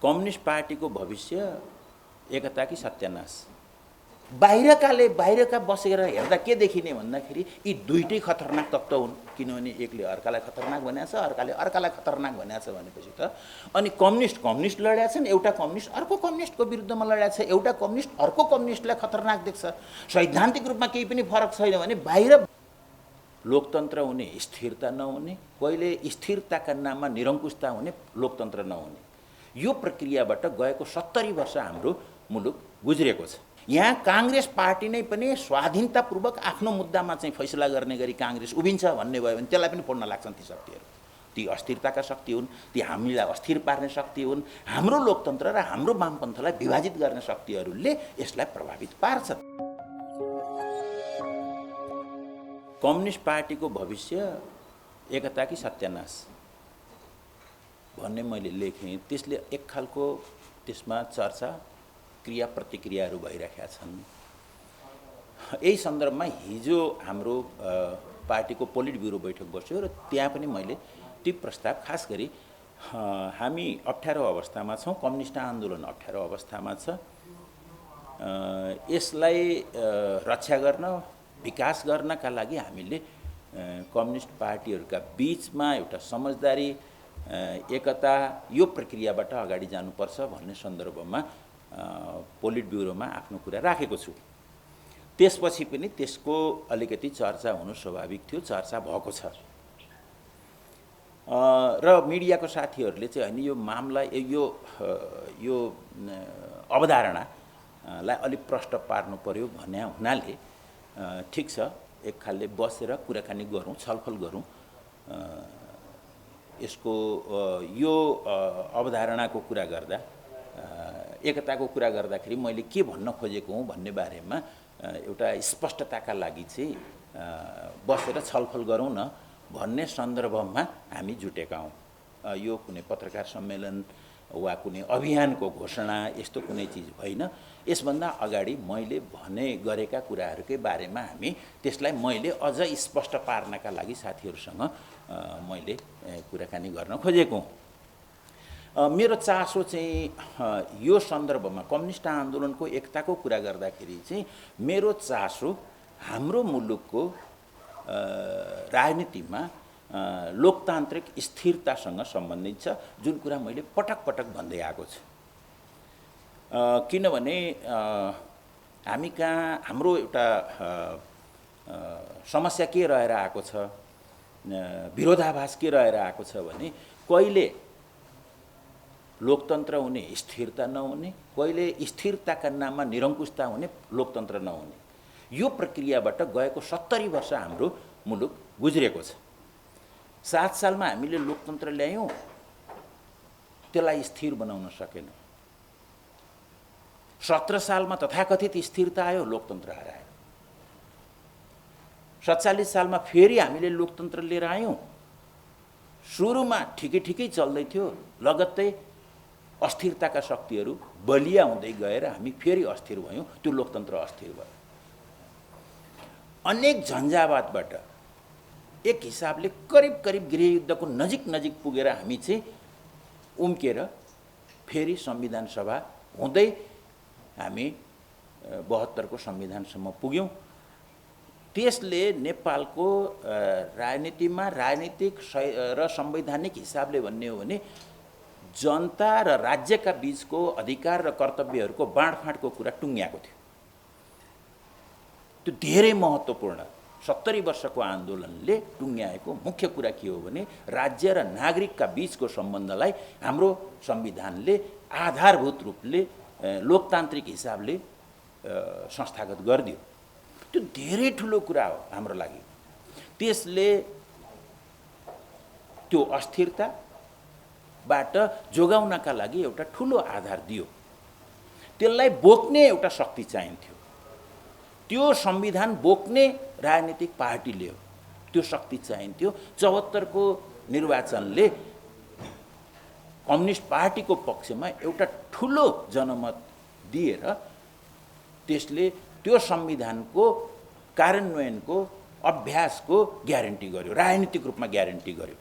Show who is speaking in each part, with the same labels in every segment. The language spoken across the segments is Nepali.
Speaker 1: कम्युनिस्ट पार्टीको भविष्य एकता कि सत्यानाश। बाहिरका बसेर हेर्दा के देखिने भन्दाखेरि यी दुईटै खतरनाक तत्त्व हुन्, किनभने एकले अर्कालाई खतरनाक भनेको छ, अर्काले अर्कालाई खतरनाक भनेको छ भनेपछि त अनि कम्युनिस्ट लडेका छन्, एउटा कम्युनिस्ट अर्को कम्युनिस्टको विरुद्धमा लडेका छ, एउटा कम्युनिस्ट अर्को कम्युनिस्टलाई खतरनाक देख्छ। सैद्धान्तिक रूपमा केही पनि फरक छैन भने बाहिर लोकतन्त्र हुने, स्थिरता नहुने, कहिले स्थिरताका नाममा निरङ्कुशता हुने, लोकतन्त्र नहुने, यो प्रक्रियाबाट गएको 70 वर्ष हाम्रो मुलुक गुज्रेको छ। यहाँ कांग्रेस पार्टी नै पनि स्वाधीनतापूर्वक आफ्नो मुद्दामा चाहिँ फैसला गर्ने गरी कांग्रेस उभिन्छ भन्ने भयो भने त्यसलाई पनि फोड्न लाग्छन् ती शक्तिहरू। ती अस्थिरताका शक्ति हुन्, ती हामीलाई अस्थिर पार्ने शक्ति हुन्। हाम्रो लोकतन्त्र र हाम्रो वामपन्थलाई विभाजित गर्ने शक्तिहरूले यसलाई प्रभावित पार्छ। कम्युनिस्ट पार्टीको भविष्य एकता कि सत्यानाश भन्ने मैले लेखेँ। त्यसले एक खालको त्यसमा चर्चा क्रिया प्रतिक्रियाहरू भइरहेका छन्। यही सन्दर्भमा हिजो हाम्रो पार्टीको पोलिट ब्युरो बैठक बस्यो र त्यहाँ पनि मैले ती प्रस्ताव, खास गरी हामी अप्ठ्यारो अवस्थामा छौँ, कम्युनिस्ट आन्दोलन अप्ठ्यारो अवस्थामा छ, यसलाई रक्षा गर्न, विकास गर्नका लागि हामीले कम्युनिस्ट पार्टीहरूका बीचमा एउटा समझदारी, एकता, यो प्रक्रियाबाट अगाडि जानुपर्छ भन्ने सन्दर्भमा पोलिट ब्युरोमा आफ्नो कुरा राखेको छु। त्यसपछि पनि त्यसको अलिकति चर्चा हुनु स्वाभाविक थियो, चर्चा भएको छ। र मिडियाको साथीहरूले चाहिँ हैन, यो मामला, यो अवधारणालाई अलि प्रष्ट पार्नु पर्यो भन्ने हुनाले ठिक छ, एक खालले बसेर कुराकानी गरौँ, छलफल गरौँ। यसको यो अवधारणाको कुरा गर्दा, एकताको कुरा गर्दाखेरि मैले के भन्न खोजेको हुँ भन्ने बारेमा एउटा स्पष्टताका लागि चाहिँ बसेर छलफल गरौँ न भन्ने सन्दर्भमा हामी जुटेका हौँ। यो कुनै पत्रकार सम्मेलन वा कुनै अभियानको घोषणा यस्तो कुनै चिज होइन। यसभन्दा अगाडि मैले भने गरेका कुराहरूकै बारेमा हामी त्यसलाई मैले अझ स्पष्ट पार्नका लागि साथीहरूसँग मैले कुराकानी गर्न खोजेको हुँ। मेरो चासो चाहिँ यो सन्दर्भमा कम्युनिस्ट आन्दोलनको एकताको कुरा गर्दाखेरि चाहिँ मेरो चासो हाम्रो मुलुकको राजनीतिमा लोकतान्त्रिक स्थिरतासँग सम्बन्धित छ, जुन कुरा मैले पटक पटक भन्दै आएको छु। किनभने हामी कहाँ हाम्रो एउटा समस्या के रहेर आएको छ, विरोधाभास के रहेर आएको छ भने कहिले लोकतन्त्र हुने, स्थिरता नहुने, कहिले स्थिरताका नाममा निरङ्कुशता हुने, लोकतन्त्र नहुने, यो प्रक्रियाबाट गएको 70 वर्ष हाम्रो मुलुक गुज्रेको छ। 7 सालमा हामीले लोकतन्त्र ल्यायौँ, त्यसलाई स्थिर बनाउन सकेनौँ। 17 सालमा तथाकथित स्थिरता आयो, लोकतन्त्र हरायो। 47 सालमा फेरि हामीले लोकतन्त्र लिएर आयौँ। सुरुमा ठिकै चल्दै थियो, लगत्तै अस्थिरताका शक्तिहरू बलिया हुँदै गएर हामी फेरि अस्थिर भयौँ, त्यो लोकतन्त्र अस्थिर भयो। अनेक झन्झावातबाट एक हिसाबले करिब गृहयुद्धको नजिक पुगेर हामी चाहिँ उम्केर फेरि संविधान सभा हुँदै हामी 72 को संविधानसम्म पुग्यौँ। त्यसले नेपालको राजनीतिमा, राजनीतिक र संवैधानिक हिसाबले भन्ने हो भने जनता र राज्यका बीचको अधिकार र कर्तव्यहरूको बाँडफाँडको कुरा टुङ्ग्याएको थियो। त्यो धेरै महत्त्वपूर्ण 70 वर्षको आन्दोलनले टुङ्ग्याएको मुख्य कुरा के हो भने राज्य र नागरिकका बीचको सम्बन्धलाई हाम्रो संविधानले आधारभूत रूपले लोकतान्त्रिक हिसाबले संस्थागत गरिदियो। त्यो धेरै ठुलो कुरा हो हाम्रो लागि। त्यसले त्यो अस्थिरताबाट जोगाउनका लागि एउटा ठुलो आधार दियो। त्यसलाई बोक्ने एउटा शक्ति चाहिन्थ्यो। त्यो संविधान बोक्ने राजनीतिक पार्टीले हो, त्यो शक्ति चाहिन्थ्यो। 74 को निर्वाचनले कम्युनिस्ट पार्टीको पक्षमा एउटा ठुलो जनमत दिएर त्यसले त्यो संविधानको कार्यान्वयनको अभ्यासको ग्यारेन्टी गर्यो, राजनीतिक रूपमा ग्यारेन्टी गर्यो।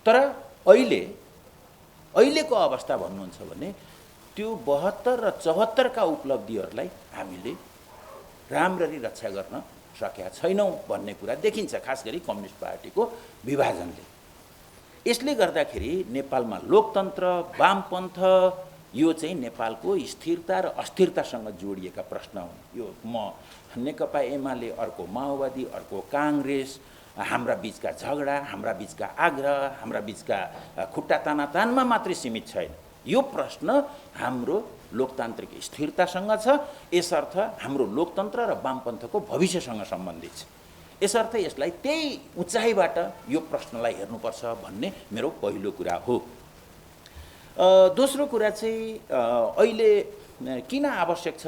Speaker 1: तर अहिले अहिलेको अवस्था भन्नुहुन्छ भने त्यो 72 र 74 का उपलब्धिहरूलाई हामीले राम्ररी रक्षा गर्न सकेका छैनौँ भन्ने कुरा देखिन्छ, खास गरी कम्युनिस्ट पार्टीको विभाजनले। यसले गर्दाखेरि नेपालमा लोकतन्त्र, वामपन्थ यो चाहिँ नेपालको स्थिरता र अस्थिरतासँग जोडिएका प्रश्न हुन्। यो नेकपा एमाले, अर्को माओवादी, अर्को काङ्ग्रेस, हाम्रा बीचका झगडा, हाम्रा बीचका आग्रह, हाम्रा बीचका खुट्टा तानातानमा मात्रै सीमित छैन। यो प्रश्न हाम्रो लोकतान्त्रिक स्थिरतासँग छ, यसर्थ हाम्रो लोकतन्त्र र वामपन्थको भविष्यसँग सम्बन्धित छ। यसर्थ यसलाई त्यही उचाइबाट यो प्रश्नलाई हेर्नुपर्छ भन्ने मेरो पहिलो कुरा हो। दोस्रो कुरा चाहिँ अहिले किन आवश्यक छ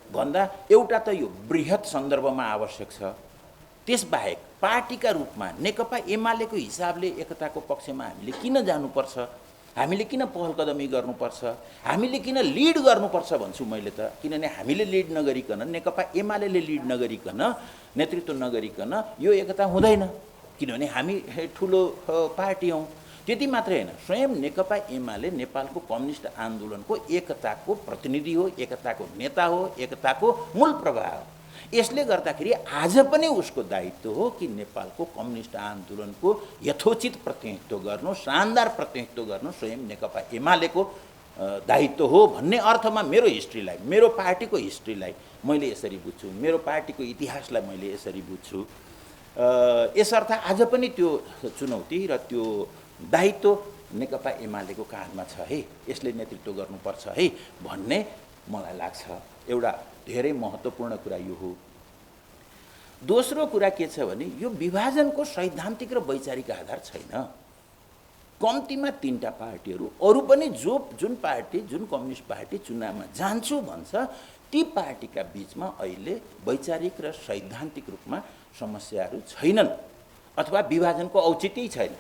Speaker 1: भन्दा एउटा त यो बृहत सन्दर्भमा आवश्यक छ, त्यसबाहेक पार्टीका रूपमा नेकपा एमालेको हिसाबले एकताको पक्षमा हामीले किन जानुपर्छ, हामीले किन पहल कदमी गर्नुपर्छ, हामीले किन लिड गर्नुपर्छ भन्छु मैले त। किनभने हामीले लिड नगरिकन, नेकपा एमाले लिड नगरिकन, नेतृत्व नगरिकन यो एकता हुँदैन, किनभने हामी ठुलो पार्टी हौँ। त्यति मात्रै होइन, स्वयं नेकपा एमाले नेपालको कम्युनिस्ट आन्दोलनको एकताको प्रतिनिधि हो, एकताको नेता हो, एकताको मूल प्रवाह हो। यसले गर्दाखेरि आज पनि उसको दायित्व हो कि नेपालको कम्युनिस्ट आन्दोलनको यथोचित प्रतिनिधित्व गर्नु, शानदार प्रतिनिधित्व गर्नु स्वयं नेकपा एमालेको दायित्व हो भन्ने अर्थमा मेरो हिस्ट्रीलाई, मेरो पार्टीको हिस्ट्रीलाई मैले यसरी बुझ्छु, मेरो पार्टीको इतिहासलाई मैले यसरी बुझ्छु। यसर्थ आज पनि त्यो चुनौती र त्यो दायित्व नेकपा एमालेको काँधमा छ है, यसले नेतृत्व गर्नुपर्छ है भन्ने मलाई लाग्छ। एउटा धेरै महत्त्वपूर्ण कुरा यो हो। दोस्रो कुरा के छ भने यो विभाजनको सैद्धान्तिक र वैचारिक आधार छैन। कम्तीमा 3टा पार्टीहरू, अरू पनि जुन पार्टी, जुन कम्युनिस्ट पार्टी चुनावमा जान्छु भन्छ, ती पार्टीका बीचमा अहिले वैचारिक र सैद्धान्तिक रूपमा समस्याहरू छैनन् अथवा विभाजनको औचित्य छैन।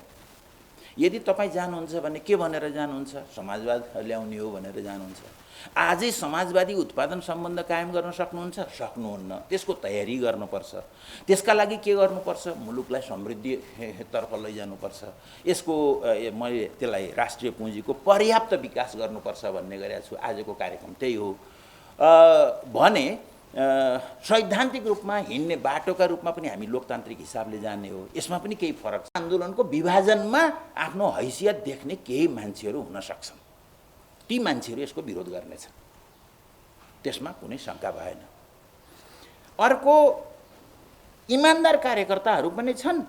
Speaker 1: यदि तपाईँ जानुहुन्छ भने के भनेर जानुहुन्छ? समाजवाद ल्याउने हो भनेर जानुहुन्छ। आजै समाजवादी उत्पादन सम्बन्ध कायम गर्न सक्नुहुन्छ? सक्नुहुन्न। त्यसको तयारी गर्नुपर्छ। त्यसका लागि के गर्नुपर्छ? मुलुकलाई समृद्धितर्फ लैजानुपर्छ। यसको मैले त्यसलाई राष्ट्रिय पुँजीको पर्याप्त विकास गर्नुपर्छ भन्ने गरेको छु। आजको कार्यक्रम त्यही हो। भने सैद्धान्तिक रूपमा हिँड्ने बाटोका रूपमा पनि हामी लोकतान्त्रिक हिसाबले जाने हो। यसमा पनि केही फरक छ। आन्दोलनको विभाजनमा आफ्नो हैसियत देख्ने केही मान्छेहरू हुन सक्छन्। ती मान्छेहरू यसको विरोध गर्नेछन्, त्यसमा कुनै शङ्का भएन। अर्को इमान्दार कार्यकर्ताहरू पनि छन्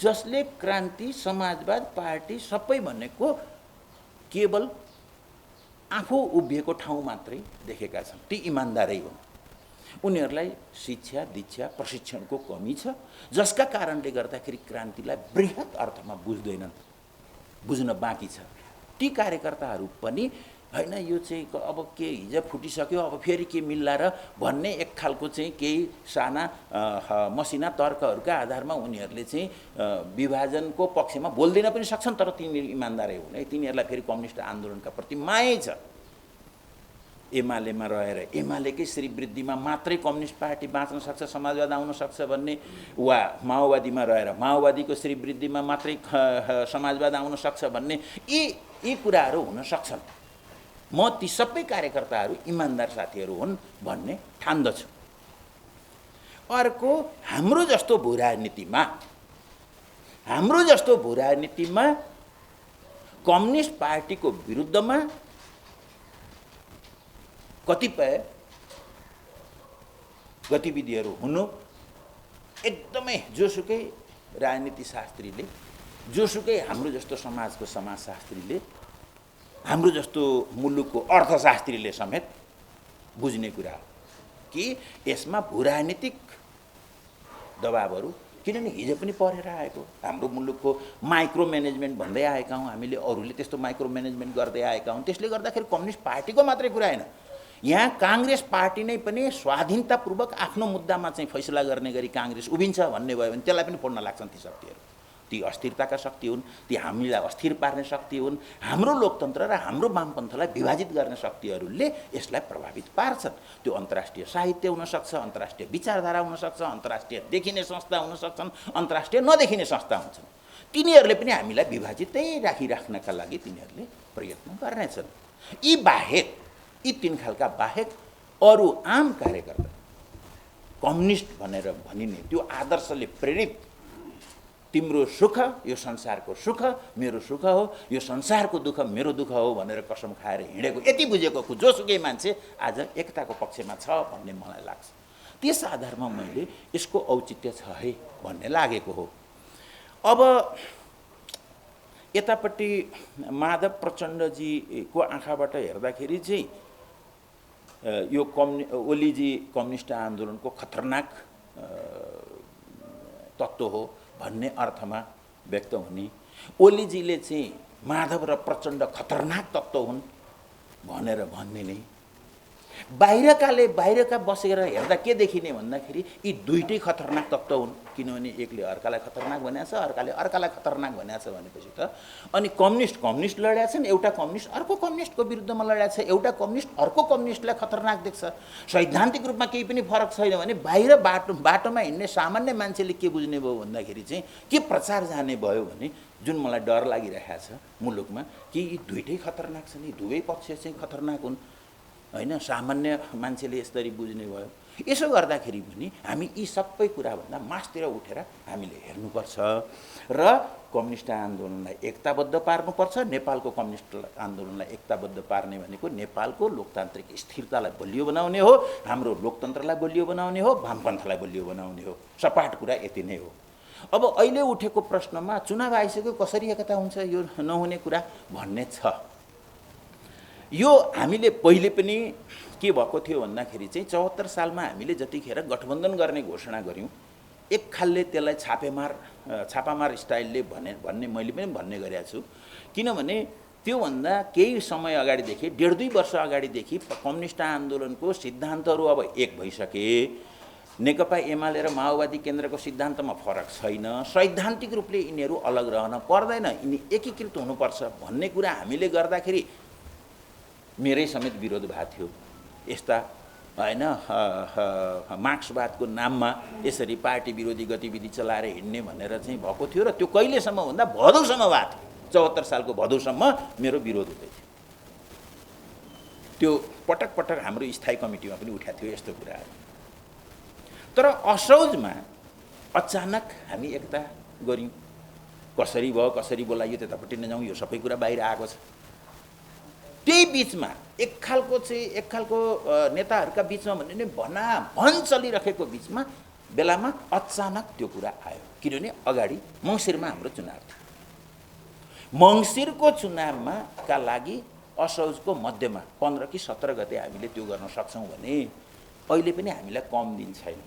Speaker 1: जसले क्रान्ति, समाजवाद, पार्टी सबै भनेको केवल आफू उभिएको ठाउँ मात्रै देखेका छन्। ती इमान्दारै हुन्। उनीहरूलाई शिक्षा, दीक्षा, प्रशिक्षणको कमी छ, जसका कारणले गर्दाखेरि क्रान्तिलाई बृहत अर्थमा बुझ्दैनन्, बुझ्न बाँकी छ। ती कार्यकर्ताहरू पनि हैन यो चाहिँ अब के हिजो फुटिसक्यो, अब फेरि के मिल्ला र भन्ने एक खालको चाहिँ केही साना मसिना तर्कहरूका आधारमा उनीहरूले चाहिँ विभाजनको पक्षमा बोल्दैन पनि सक्छन्, तर तिनीहरू इमान्दारै हुन् है। तिनीहरूलाई फेरि कम्युनिस्ट आन्दोलनका प्रति मायै छ। एमालेमा रहेर एमालेकै श्रीवृद्धिमा मात्रै कम्युनिस्ट पार्टी बाँच्न सक्छ, समाजवाद आउन सक्छ भन्ने, वा माओवादीमा रहेर माओवादीको श्रीवृद्धिमा मात्रै समाजवाद आउन सक्छ भन्ने यी कुराहरू हुन सक्छन्। म ती सबै कार्यकर्ताहरू इमान्दार साथीहरू हुन् भन्ने ठान्दछु। अर्को हाम्रो जस्तो भू राजनीतिमा कम्युनिस्ट पार्टीको विरुद्धमा कतिपय गतिविधिहरू हुनु एकदमै जोसुकै राजनीति शास्त्रीले, जोसुकै हाम्रो जस्तो समाजको समाजशास्त्रीले, हाम्रो जस्तो मुलुकको अर्थशास्त्रीले समेत बुझ्ने कुरा हो कि यसमा भूराजनीतिक दबावहरू, किनभने हिजो पनि परेर आएको हाम्रो मुलुकको माइक्रो म्यानेजमेन्ट भन्दै आएका हौँ हामीले, अरूले त्यस्तो माइक्रो म्यानेजमेन्ट गर्दै आएका हौँ। त्यसले गर्दाखेरि कम्युनिस्ट पार्टीको मात्रै कुरा होइन, यहाँ काङ्ग्रेस पार्टी नै पनि स्वाधीनतापूर्वक आफ्नो मुद्दामा चाहिँ फैसला गर्ने गरी काङ्ग्रेस उभिन्छ भन्ने भयो भने त्यसलाई पनि फोड्न लाग्छन् ती शक्तिहरू। ती अस्थिरताका शक्ति हुन्, ती हामीलाई अस्थिर पार्ने शक्ति हुन्। हाम्रो लोकतन्त्र र हाम्रो वामपन्थलाई विभाजित गर्ने शक्तिहरूले यसलाई प्रभावित पार्छन्। त्यो अन्तर्राष्ट्रिय साहित्य हुनसक्छ, अन्तर्राष्ट्रिय विचारधारा हुनसक्छ, अन्तर्राष्ट्रिय देखिने संस्था हुन सक्छन्, अन्तर्राष्ट्रिय नदेखिने संस्था हुन्छन्। तिनीहरूले पनि हामीलाई विभाजितै राखिराख्नका लागि तिनीहरूले प्रयत्न गर्नेछन्। यी बाहेक, यी तीन खालका बाहेक अरू आम कार्यकर्ता कम्युनिस्ट भनेर भनिने त्यो आदर्शले प्रेरित तिम्रो सुख यो संसारको सुख मेरो सुख हो, यो संसारको दुःख मेरो दुःख हो भनेर कसम खाएर हिँडेको यति बुझेको जोसुकै मान्छे आज एकताको पक्षमा छ भन्ने मलाई लाग्छ। त्यस आधारमा मैले यसको औचित्य छ है भन्ने लागेको हो। अब यतापट्टि माधव प्रचण्डजीको आँखाबाट हेर्दाखेरि चाहिँ यो ओलीजी कम्युनिस्ट आन्दोलनको खतरनाक तत्त्व हो भन्ने अर्थमा व्यक्त हुने, ओलीजीले चाहिँ माधव र प्रचण्ड खतरनाक तत्त्व हुन् भनेर भनिदिने, बाहिरका बसेर हेर्दा के देखिने भन्दाखेरि यी दुईटै खतरनाक तत्त्व हुन्, किनभने एकले अर्कालाई खतरनाक भनेको छ, अर्काले अर्कालाई खतरनाक भनेको छ भनेपछि त अनि कम्युनिस्ट लडेका छन्, एउटा कम्युनिस्ट अर्को कम्युनिस्टको विरुद्धमा लडेका छ, एउटा कम्युनिस्ट अर्को कम्युनिस्टलाई खतरनाक देख्छ। सैद्धान्तिक रूपमा केही पनि फरक छैन भने बाहिर बाटोमा हिँड्ने सामान्य मान्छेले के बुझ्ने भयो भन्दाखेरि चाहिँ के प्रचार जाने भयो भने जुन मलाई डर लागिरहेको छ मुलुकमा कि यी दुईटै खतरनाक छन्, यी दुवै पक्ष चाहिँ खतरनाक हुन् हैन, सामान्य मान्छेले यसरी बुझ्ने भयो। यसो गर्दाखेरि पनि हामी यी सबै कुराभन्दा मासतिर उठेर हामीले हेर्नुपर्छ र कम्युनिस्ट आन्दोलनलाई एकताबद्ध पार्नुपर्छ। नेपालको कम्युनिस्ट आन्दोलनलाई एकताबद्ध पार्ने भनेको नेपालको लोकतान्त्रिक स्थिरतालाई बलियो बनाउने हो, हाम्रो लोकतन्त्रलाई बलियो बनाउने हो, वामपन्थलाई बलियो बनाउने हो। सपाट कुरा यति नै हो। अब अहिले उठेको प्रश्नमा चुनाव आइसक्यो कसरी एकता हुन्छ, यो नहुने कुरा भन्ने छ। यो हामीले पहिले पनि के भएको थियो भन्दाखेरि चाहिँ 74 सालमा हामीले जतिखेर गठबन्धन गर्ने घोषणा गऱ्यौँ, एक खालले त्यसलाई छापामार स्टाइलले भन्ने मैले पनि भन्ने गरेको छु। किनभने त्योभन्दा केही समय अगाडिदेखि 1.5-2 वर्ष अगाडिदेखि कम्युनिस्ट आन्दोलनको सिद्धान्तहरू अब एक भइसके, नेकपा एमाले र माओवादी केन्द्रको सिद्धान्तमा फरक छैन, सैद्धान्तिक रूपले यिनीहरू अलग रहन पर्दैन, यिनी एकीकृत हुनुपर्छ भन्ने कुरा हामीले गर्दाखेरि मेरै समेत विरोध भएको थियो। यस्ता हैन मार्क्सवादको नाममा यसरी पार्टी विरोधी गतिविधि चलाएर हिँड्ने भनेर चाहिँ भएको थियो र त्यो कहिलेसम्म भन्दा भदौसम्म भएको थियो। 74 सालको भदौसम्म मेरो विरोध हुँदै थियो। त्यो पटक पटक हाम्रो स्थायी कमिटीमा पनि उठाएको थियो यस्तो कुराहरू। तर असोजमा अचानक हामी एकता गऱ्यौँ। कसरी भयो कसरी बोलायो त्यतापट्टि नजाउँ, यो सबै कुरा बाहिर आएको छ। त्यही बिचमा एक खालको नेताहरूका बिचमा भन्ने नि भनाभन चलिरहेको बेलामा अचानक त्यो कुरा आयो। किनभने अगाडि मङ्सिरमा हाम्रो चुनाव थियो। मङ्सिरको चुनावमा का लागि असोजको मध्यमा 15 कि 17 गते हामीले त्यो गर्न सक्छौँ भने अहिले पनि हामीलाई कम दिन छैन।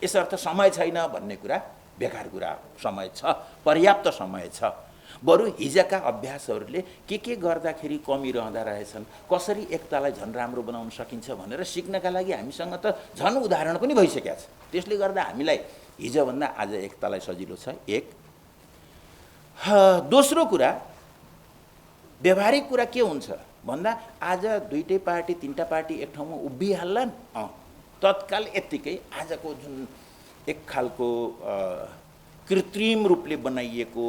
Speaker 1: यसर्थ समय छैन भन्ने कुरा बेकार कुरा हो। समय छ, पर्याप्त समय छ। बरु हिजोका अभ्यासहरूले के गर्दाखेरि कमी रहँदा रहेछन्, कसरी एकतालाई झन् राम्रो बनाउन सकिन्छ भनेर सिक्नका लागि हामीसँग त झन् उदाहरण पनि भइसकेको छ। त्यसले गर्दा हामीलाई हिजोभन्दा आज एकतालाई सजिलो छ। एक दोस्रो कुरा, व्यवहारिक कुरा के हुन्छ भन्दा आज दुईटै पार्टी तीनटा पार्टी एक ठाउँमा उभिहाल्लान्, तत्काल यत्तिकै आजको जुन एक खालको कृत्रिम रूपले बनाइएको